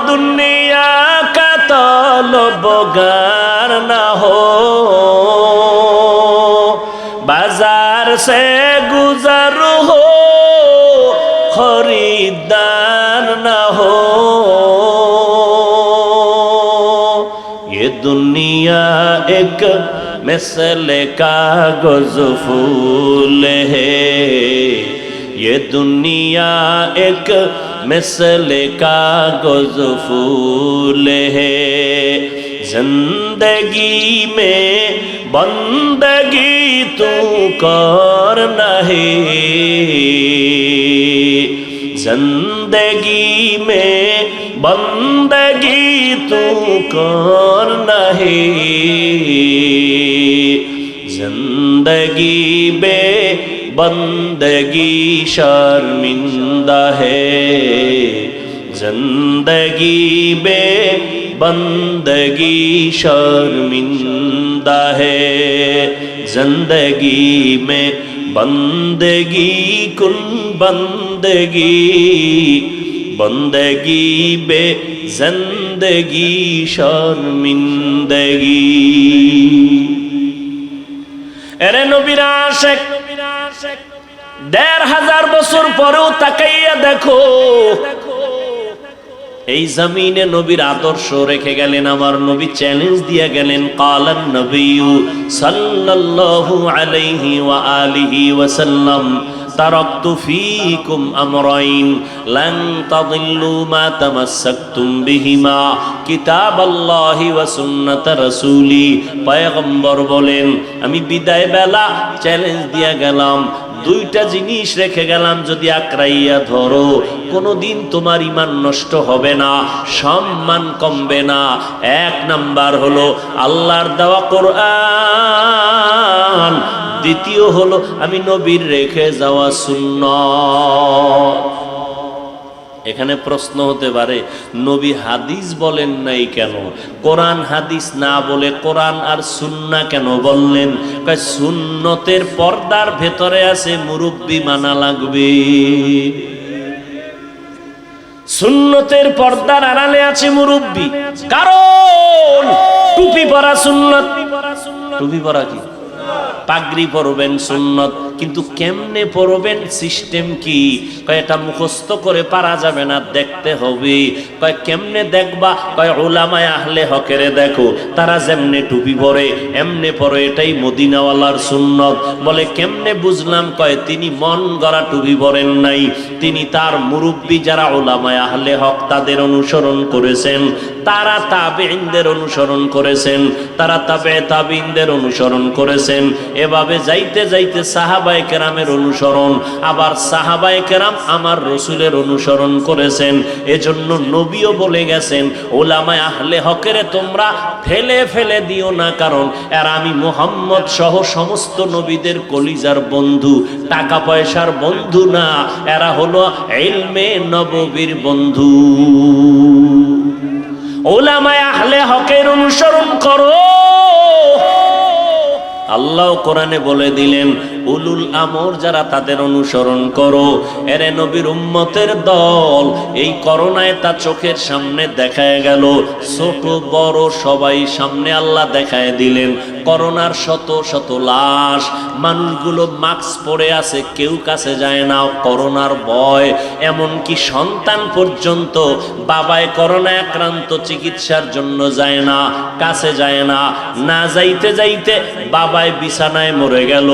दुनिया का तलबगार ना हो, बाजार से गुजर हो खरीदार ना हो। ये दुनिया एक मिसल कागज फूल है, ये दुनिया एक मिसल कागज फूल है। जिंदगी में बंदगी तू करना है, जिंदगी में बंदगी तू करना है। जिंदगी बे बंदगी शर्मिंदा है, जिंदगी बे बंदगी शर्मिंदा है। जिंदगी में बंदगी कुन बंदगी, बंदगी बे जिंदगी शर्मिंदगी। এরে নবীর আশিক ১৫০০ বছর পরেও তাকাইয়া দেখো, এই জমিনে নবীর আদর্শ রেখে গেলেন। আমার নবী চ্যালেঞ্জ দিয়ে গেলেন, কালান নবিয়্যু সাল্লাল্লাহু আলাইহি ওয়া আলিহি ওয়াসাল্লাম, তারাকতু ফীকুম আমরাইন লান তাদিল্লু মা তামাসসাকতুম বিহিমা, কিতাবাল্লাহি ওয়া সুন্নাত রাসূলি। পয়গম্বর বলেন, আমি বিদায় বেলা চ্যালেঞ্জ দিয়ে গেলাম, দুইটা জিনিস রেখে গেলাম, যদি আঁকড়াইয়া ধরো কোনোদিন তোমার ঈমান নষ্ট হবে না, সম্মান কমবে না। এক নাম্বার হলো আল্লাহর দেওয়া কোরআন, দ্বিতীয় হলো আমি নবীর রেখে যাওয়া সুন্নাত। এখানে প্রশ্ন হতে পারে, নবী হাদিস বলেন নাই কেন? কোরআন হাদিস না বলে কোরআন আর সুন্নাহ কেন বললেন? কয় সুন্নতের পর্দার ভেতরে আছে মুরব্বি মানা লাগবে, সুন্নতের পর্দার আড়ালে আছে মুরব্বি। কারণ টুপি পরা সুন্নত, টুপি পরা কি? পাগড়ি পরবেন সুন্নত, কিন্তু কেমনে পরবেন, সিস্টেম কি? কয় এটা মুখস্থ করে পারা যাবে না, দেখতে হবে। কয় কেমনে দেখবা? কয় উলামায়ে আহলে হকেরে দেখো, তারা যেমনে টুপি পরে এমনে পরে, এটাই মদিনাওয়ালার সুন্নত। বলে কেমনে বুঝলাম? কয় তিনি মন গড়া টুপি পরেন নাই, তিনি তার মুরব্বি যারা উলামায়ে আহলে হক তাদের অনুসরণ করেছেন, তারা তাবেঈনদের অনুসরণ করেছেন, তারা তাবেঈনদের অনুসরণ করেছেন। এভাবে যাইতে যাইতে সাহাবায়ে কেরামের অনুসরণ, আবার সাহাবায়ে কেরাম আমার রসুলের অনুসরণ করেছেন। এজন্য নবীও বলে গেছেন, উলামায়ে আহলে হকের তোমরা ফেলে ফেলে দিও না, কারণ এরা আমি মুহাম্মদ সহ সমস্ত নবীদের কলিজার বন্ধু, টাকা পয়সার বন্ধু না, এরা হলো ইলমে নববীর বন্ধু। উলামায়ে আহলে হকের অনুসরণ করো। আল্লাহ কোরআনে বলে দিলেন, উলুল আমর যারা তাদের অনুসরণ করো। এরে নবীর উম্মতের দল, এই করোনায় তা চোখের সামনে দেখায় গেল, ছোট বড় সবাই সামনে আল্লাহ দেখায় দিলেন। করোনার শত শত লাশ, মানুষগুলো মাস্ক পরে আছে, কেউ কাছে যায় না, করোনার ভয়। এমনকি সন্তান পর্যন্ত বাবায় করোনা আক্রান্ত, চিকিৎসার জন্য যায় না, কাছে যায় না। না যাইতে যাইতে বাবায় বিছানায় মরে গেল,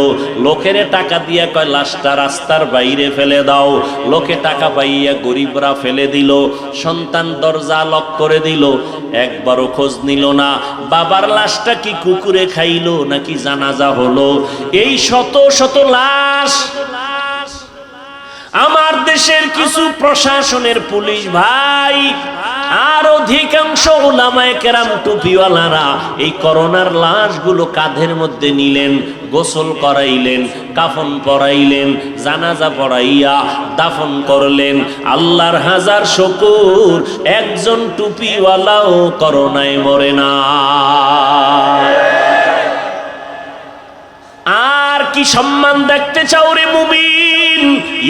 লোকেরে টাকা দিয়া কয় লাশটা রাস্তার বাইরে ফেলে দাও। লোকে টাকা পাইয়া গরিবরা ফেলে দিল, সন্তান দরজা লক করে দিল, একবারও খোঁজ নিল না বাবার লাশটা কি কুকুরে খাইলো নাকি জানাজা হলো। এই শত শত লাশ। আমার দেশের কিছু প্রশাসনের পুলিশ ভাই আর অধিকাংশ উলামায়ে কেরাম টুপিওয়ালারা এই করোনার লাশগুলো কাঁধের মধ্যে নিলেন, গোসল করাইলেন, কাফন পরাইলেন, জানাজা পড়াইয়া দাফন করলেন। আল্লাহর হাজার শুকর, একজন টুপিওয়ালাও করোনায় মরে না। আর কি সম্মান দেখতে চাও রে মুমিন?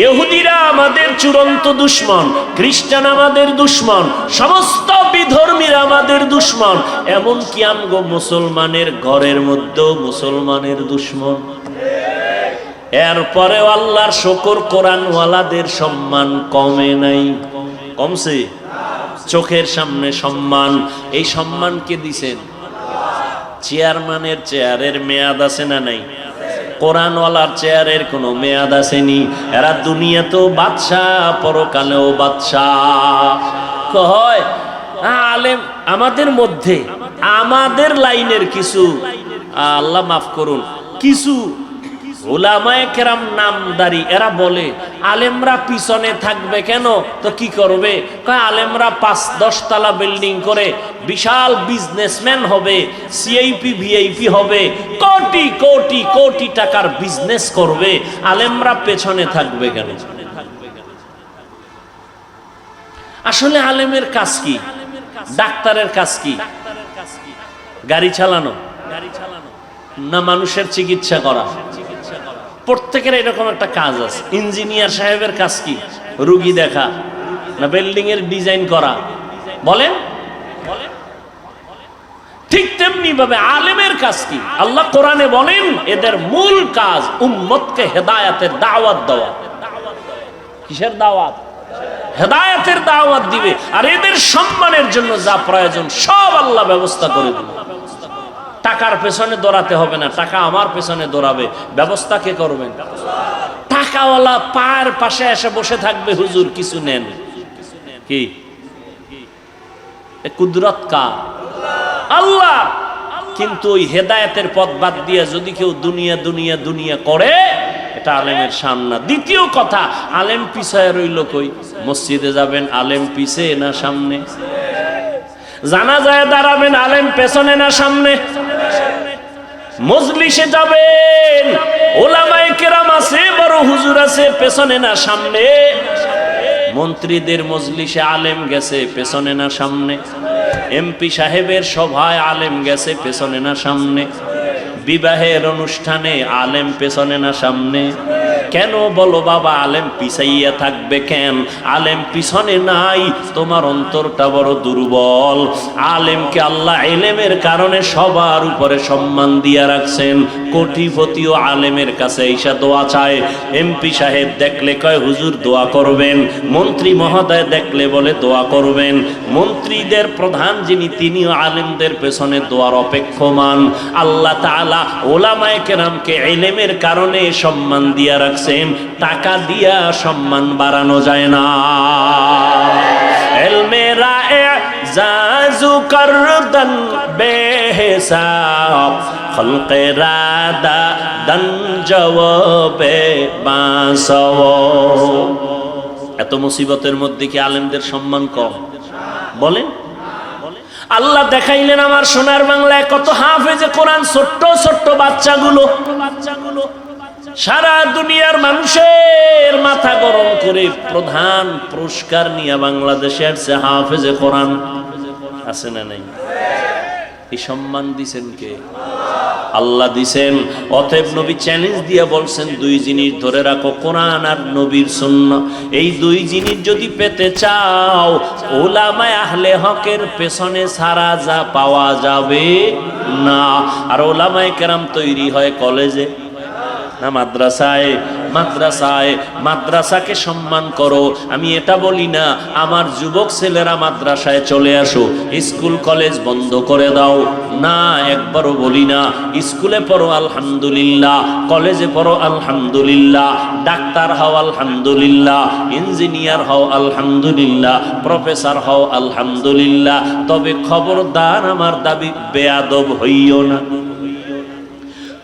ইহুদিরা আমাদের চূড়ান্ত দুশমন, খ্রিস্টান আমাদের দুশমন, সমস্ত বিধর্মীরা আমাদের দুশমন, এমনকি আমগো মুসলমানের ঘরের মধ্যেও মুসলমানের দুশমন। এরপরেও আল্লাহর শুকর, কোরআনওয়ালাদের সম্মান কমে নাই, কমছে? চোখের সামনে সম্মান। এই সম্মান কে দিছেন? চেয়ারম্যানের চেয়ারের মেয়াদ আছে না নাই? কোরআনওয়ালার চেয়ারের কোনো মেয়াদ আসেনি। এরা দুনিয়াতেও বাদশাহ, পরকালেও বাদশাহ। কয় আলেম আমাদের মধ্যে, আমাদের লাইনের কিছু, আল্লাহ মাফ করুন, কিছু উলামায়ে কেরাম নামদারি এরা বলে আলেমরা পিছনে থাকবে কেন? তো কি করবে? কয় আলেমরা 5-10 তলা বিল্ডিং করে বিশাল বিজনেসম্যান হবে, সিআইপি ভিআইপি হবে, কোটি কোটি কোটি টাকার বিজনেস করবে, আলেমরা পেছনে থাকবে কেন? আসলে আলেমের কাজ কি? ডাক্তারের কাজ কি? গাড়ি চালানো না মানুষের চিকিৎসা করা? প্রত্যেকের এরকম একটা কাজ আছে। ইঞ্জিনিয়ার সাহেবের কাজ কি? রুগী দেখা না বিল্ডিং এর ডিজাইন করা? বলেন। ঠিক তেমনি ভাবে আলেমের কাজ কি? আল্লাহ কোরআনে বলেন এদের মূল কাজ উম্মতকে হেদায়েতের দাওয়াত দেওয়া। কিসের দাওয়াত? হেদায়েতের দাওয়াত দিবে। আর এদের সম্মানের জন্য যা প্রয়োজন সব আল্লাহ ব্যবস্থা করে দিবে। টাকার পেছনে দৌড়াতে হবে না, টাকা আমার পেছনে দৌড়াবে। ব্যবস্থা কে করবেন? টাকাওয়ালা পায়ের পাশে এসে বসে থাকবে, হুজুর কিছু নেন। কি কুদরত কার? আল্লাহ। কিন্তু ওই হেদায়েতের পথ বাদ দিয়ে যদি কেউ দুনিয়া দুনিয়া দুনিয়া করে, এটা আলেমের শান না। দ্বিতীয় কথা, আলেম পিছায় রইল কই? মসজিদে যাবেন, আলেম পিছে না সামনে? জানাজায় দাঁড়াবেন, আলেম পেছনে না সামনে? মজলিসে যাবেন, ওলামায়ে কেরাম আছে, বড় হুজুর আছে, পেছনে না সামনে? মন্ত্রীদের মজলিসে আলেম গেছে, পেছনে না সামনে? এমপি সাহেবের সভায় আলেম গেছে, পেছনে না সামনে? বিবাহের অনুষ্ঠানে আলেম পেছনে না সামনে? কেন বলো বাবা, আলেম পিছাইয়া থাকবে কেন? আলেম পিছনে নাই, তোমার অন্তরটা বড় দুর্বল। আলেমকে আল্লাহ ইলমের কারণে সবার উপরে সম্মান দিয়া রাখছেন। কোটিপতিও আলেমের কাছে এসে দোয়া চায়। এমপি সাহেব দেখলে কয় হুজুর দোয়া করবেন, মন্ত্রী মহোদয় দেখলে বলে দোয়া করবেন। মন্ত্রীদের প্রধান যিনি, তিনিও আলেমদের পেছনে দোয়ার অপেক্ষমান। আল্লাহ তাআলা ওলামায়ে কেরামকে ইলমের কারণে সম্মান দিয়া রাখছেন। টাকা দিয়া সম্মান বাড়ানো যায় না। ইলমেরা এজাজু করদান বেহিসাব, খলকেরা দাদান জওয়াবে বাসাও। এত মুসিবতের মধ্যে কি আলেমদের সম্মান কম? বলেন। আল্লাহ দেখাইলেন আমার সোনার বাংলায় কত হাফেজে কোরআন, ছোট্ট ছোট্ট বাচ্চাগুলো সারা দুনিয়ার মানুষের মাথা গরম করে প্রধান পুরস্কার নিয়ে বাংলাদেশে আসছে হাফেজে কোরআন। আছে না নাই? এই সম্মান দিছেন কে? আল্লাহ দিছেন। অতএব নবী চ্যালেঞ্জ দিয়ে বলছেন দুই জিনিস ধরে রাখো, কোরআন আর নবীর সুন্নাহ। এই দুই জিনিস যদি পেতে চাও, উলামায়ে আহলে হকের পেছনে ছাড়া যা পাওয়া যাবে না। আর উলামায়ে কেরাম তৈরি হয় কলেজে না মাদ্রাসায়? মাদ্রাসায়। মাদ্রাসাকে সম্মান করো। আমি এটা বলি না আমার যুবক ছেলেরা মাদ্রাসায় চলে আসো, স্কুল কলেজ বন্ধ করে দাও, না, একবারও বলি না। স্কুলে পড়ো আলহামদুলিল্লাহ, কলেজে পড়ো আলহামদুলিল্লাহ, ডাক্তার হও আলহামদুলিল্লাহ, ইঞ্জিনিয়ার হও আলহামদুলিল্লাহ, প্রফেসর হও আলহামদুলিল্লাহ। তবে খবরদার আমার দাবি বেয়াদব হইও না।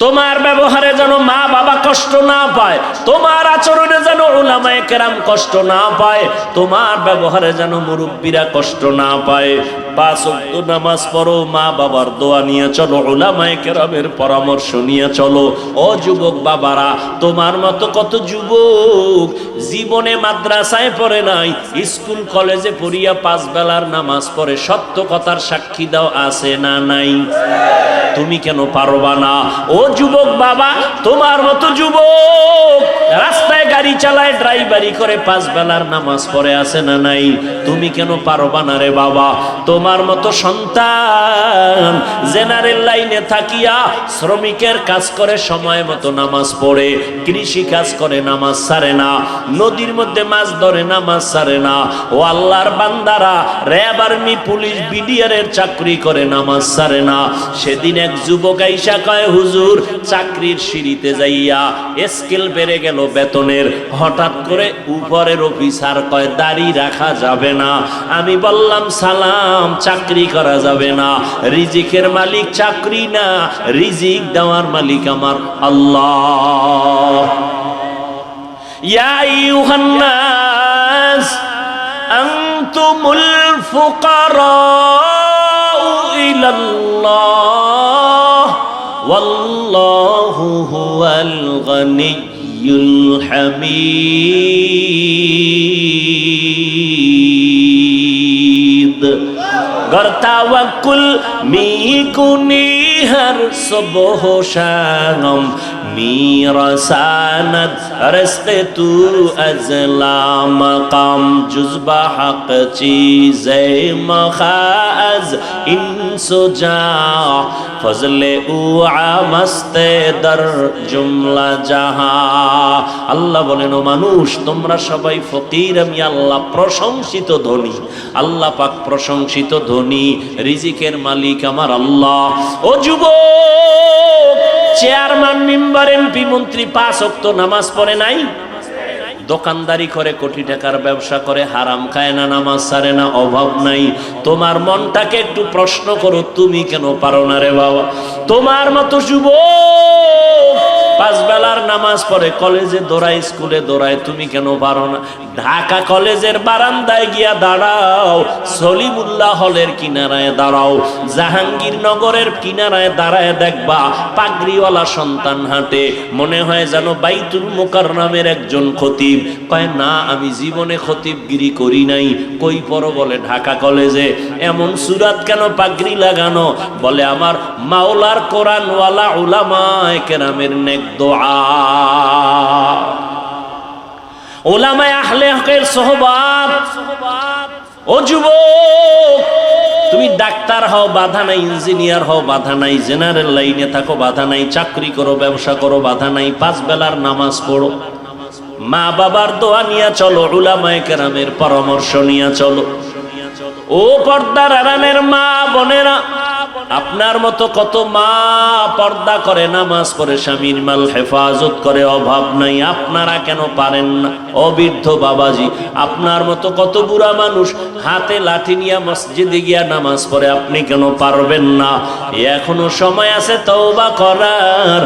তোমার ব্যবহারে যেন মা বাবা কষ্ট না পায়, তোমার আচরণে যেন উলামায়ে কেরাম কষ্ট না পায়, তোমার ব্যবহারে যেন মুরব্বীরা কষ্ট না পায়। 5 ওয়াক্ত নামাজ পড়ো, মা বাবার দোয়া নিয়ে চলো, উলামায়ে কেরামের পরামর্শ নিয়ে চলো। ও যুবক বাবারা, তোমার মতো কত যুবক জীবনে মাদ্রাসায় পড়ে নাই, স্কুল কলেজে পড়িয়া 5 বেলার নামাজ পড়ে। সত্য কথার সাক্ষী দাও, আছে না নাই? তুমি কেন পারবা না? ও যুবক বাবা, তোমার মতো যুবক রাস্তায় গাড়ি চালায়, ড্রাইভারি করে, 5 বেলার নামাজ পড়ে, আছে না নাই? তুমি কেন পারবা না রে বাবা? তোমার তোমার মতো সন্তান জেনারেল লাইনে থাকিয়া শ্রমিকের কাজ করে, সময় মতো নামাজ পড়ে, কৃষি কাজ করে, নামাজ ছাড়ে না, নদীর মধ্যে মাছ ধরে, নামাজ ছাড়ে না। ও আল্লাহর বান্দারা, র্যাব, আর্মি, পুলিশ, বিডিআর এর চাকরি করে, নামাজ ছাড়ে না। সেদিন এক যুবক আইসা কয়, হুজুর চাকরির সিঁড়িতে যাইয়া স্কেল বেড়ে গেল বেতনের, হঠাৎ করে উপরের অফিসার কয় দাড়ি রাখা যাবে না। আমি বললাম সালাম, চাকরি করা যাবে না, রিজিকের মালিক চাকরি না, রিজিক দেওয়ার মালিক আমার আল্লাহ। ইয়া আইয়ুহান নাস আনতুমুল ফুকারাউ ইলাল্লাহ ওয়াল্লাহু হুয়াল গনিয়্যুল হামিদ। गर तवक्कुल मी कुनी हर सुबह शाम मीरा सानत रस्ते तू अजला मकाम जुज़्बा हक चीज़े मखाज इंसुजा फजले उआ मस्ते दर जुमला जहा। আল্লাহ বলেন, ও মানুষ তোমরা সবাই ফকির, আমি আল্লাহ প্রশংসিত ধনী। আল্লাহ পাক প্রশংসিত ধনী, রিজিকের মালিক আমার আল্লাহ। ও যুবক, চেয়ারম্যান, মেম্বার, এমপি, মন্ত্রী 5 ওয়াক্ত নামাজ পড়ে নাই, দোকানদারি করে, কোটি টাকার ব্যবসা করে, হারাম খায় না, নামাজ ছাড়ে না, অভাব নাই। তোমার মনটাকে একটু প্রশ্ন করো, তুমি কেন পারো না রে বাবা? তোমার মতো যুবক 5 বেলার নামাজ পড়ে, কলেজে দৌড়ায়, স্কুলে দৌড়ায়, তুমি কেন পারো না? ঢাকা কলেজের বারান্দায় গিয়া দাঁড়াও, সলিমুল্লাহ হলের কিনারায় দাঁড়াও, জাহাঙ্গীরনগরের কিনারায় দাঁড়ায়, দেখবা পাগড়িওয়ালা সন্তান হাঁটে, মনে হয় যেন বাইতুল মুকাররমের একজন খতিব। কয় না, আমি জীবনে খতিবগিরি করি নাই। কই পড়ো? বলে ঢাকা কলেজে। এমন সুরাত কেন পাগড়ি লাগানো? বলে আমার মাওলার কোরআনওয়ালা উলামায়ে কেরামের নেক দোয়া, উলামায়ে আহলে হকের সোহবাত। ও যুবক, তুমি ডাক্তার হও বাধা নাই, ইঞ্জিনিয়ার হও বাধা নাই, জেনারেল লাইনে থাকো বাধা নাই, চাকরি করো, ব্যবসা করো বাধা নাই, 5 বেলার নামাজ পড়ো, মা বাবার দোয়া নিয়ে চলো, উলামায়ে কেরামের পরামর্শ নিয়ে চলো। ও পর্দার আড়ালের মা বোনেরা, আপনার মতো কত মা পর্দা করে, নামাজ পড়ে, স্বামীর মাল হেফাজত করে, অভাব নাই, আপনারা কেন পারেন না? অবৃদ্ধ বাবাজি, আপনার মতো কত বুড়া মানুষ হাতে লাঠি নিয়ে মসজিদে গিয়া নামাজ পড়ে, আপনি কেন পারবেন না? এখনো সময় আছে তওবা করার।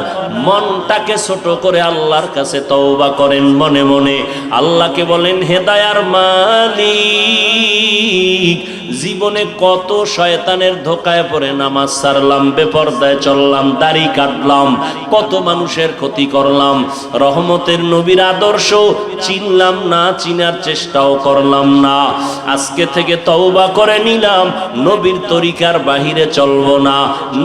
মনটাকে ছোট করে আল্লাহর কাছে তওবা করেন মনে মনে। আল্লাহকে বলেন, হেদায়ার মালিক, জীবনে কত শয়তানের ধোকায় পড়ে নামাজ ছাড়লাম, বেপরদায় চললাম, দাড়ি কাটলাম, কত মানুষের ক্ষতি করলাম, রহমতের নবীর আদর্শ চিনলাম না, চিনার চেষ্টাও করলাম না। আজকে থেকে তওবা করে নিলাম, নবীর তরিকার বাহিরে চলবো না,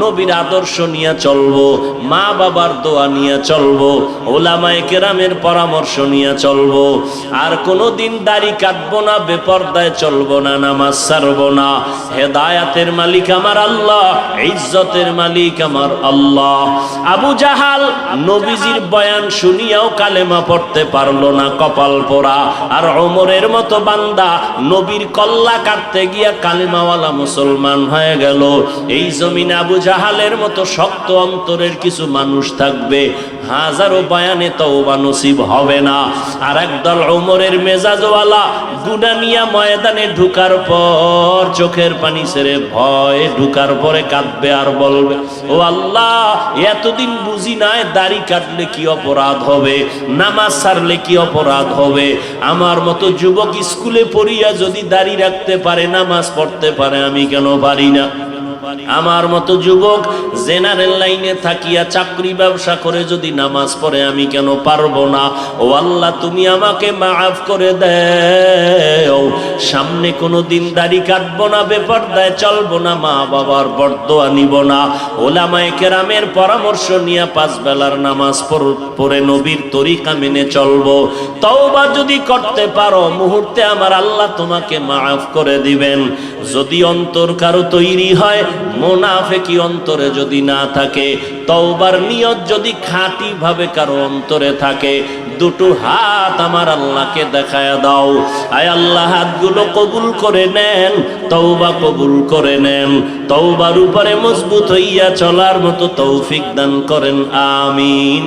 নবীর আদর্শ নিয়ে চলবো, মা বাবার দোয়া নিয়ে চলবো, উলামায়ে কেরামের পরামর্শ নিয়ে চলবো। আর কোনোদিন দাড়ি কাটবো না, বেপরদায় চলবো না, নামাজ ছাড়বো না। হেদায়াতের মালিক আমার আল্লাহ, ইজ্জতের মালিক আমার আল্লাহ। আবু জাহাল নবীজির বয়ান শুনিয়াও কালেমা পড়তে পারলো না, কপাল পোড়া। আর ওমরের মতো বান্দা নবীর কল্লা কাটতে গিয়া কালেমাওয়ালা মুসলমান হয়ে গেল। এই জমিনে আবু জাহালের মতো শক্ত অন্তরের কিছু মানুষ থাকবে, হাজারো বয়ানে তওবা নসিব হবে না। আর একদল ওমরের মেজাজওয়ালা গুনাহ নিয়া ময়দানে ঢুকার পর চোখের পানি ছেড়ে ভয় ঢুকার পরে কাঁদবে আর বলবে, ও আল্লাহ, এতদিন বুঝি নাই দাড়ি কাটলে কি অপরাধ হবে, নামাজ ছাড়লে কি অপরাধ হবে। আমার মতো যুবক স্কুলে পড়িয়া যদি দাড়ি রাখতে পারে, নামাজ পড়তে পারে, আমি কেন পারি না? আমার মতো যুবক জেনারেল লাইনে থাকিয়া চাকরি ব্যবসা করে যদি নামাজ পড়ে আমি কেন পারবো না? ও আল্লাহ, তুমি আমাকে মাফ করে দাও। সামনে কোনো দিন দাড়ি কাটবো না, বেপরদায় চলবো না, মা বাবার বরদোয়া নিব না, ওলামায়ে কেরামের পরামর্শ নিয়ে 5 বেলার নামাজ পড়ে নবীর তরিকা মেনে চলবো। তওবা যদি করতে পারো মুহূর্তে আমার আল্লাহ তোমাকে মাফ করে দিবেন। যদি অন্তর কারো তৈরি হয়, মুনাফিকি অন্তরে যদি না থাকে, তওবার নিয়ত যদি খাঁটি ভাবে কারো অন্তরে থাকে, দুটো হাত আমার আল্লাহকে দেখায়া দাও। আয় আল্লাহ, হাতগুলো কবুল করে নেন, তওবা কবুল করে নেন, তওবার উপরে মজবুত হইয়া চলার মতো তৌফিক দান করেন, আমিন।